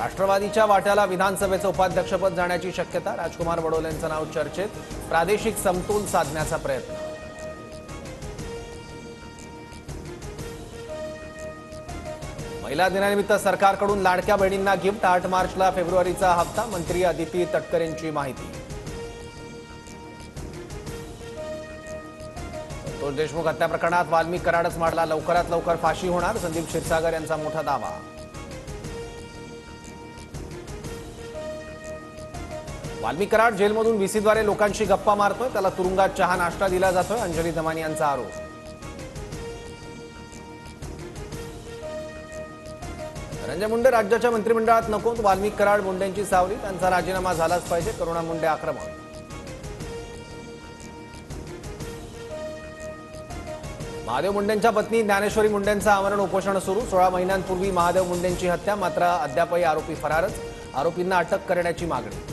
राष्ट्रवादीच्या वाट्याला विधानसभेचं उपाध्यक्षपद जाण्याची शक्यता। राजकुमार बडोलेंचं नाव चर्चेत। प्रादेशिक समतोल साधण्याचा प्रयत्न। महिला दिनानिमित्त सरकारकडून लाडक्या बहिणींना गिफ्ट। 8 मार्चला फेब्रुवारीचा हप्ता। मंत्री अदिती तटकरेंची माहिती। संतोष देशमुख हत्या प्रकरणात वाल्मिक कराडच मारला। लवकरात लवकर फाशी होणार, संदीप क्षीरसागर यांचा मोठा दावा। वाल्मिक कराड जेलमधून व्हीसीद्वारे लोकांशी गप्पा मारतोय। त्याला तुरुंगात चहा नाश्ता दिला जातोय, अंजली दमानी यांचा आरोप। धनंजय मुंडे राज्याच्या मंत्रिमंडळात नकोत। वाल्मिक कराड मुंडेंची सावली। त्यांचा राजीनामा झालाच पाहिजे, करुणा मुंडे आक्रमक। महादेव मुंडेंच्या पत्नी ज्ञानेश्वरी मुंडेंचं आमरण उपोषण सुरू। 16 महिन्यांपूर्वी महादेव मुंडेंची हत्या, मात्र अद्यापही आरोपी फरारच। आरोपींना अटक करण्याची मागणी।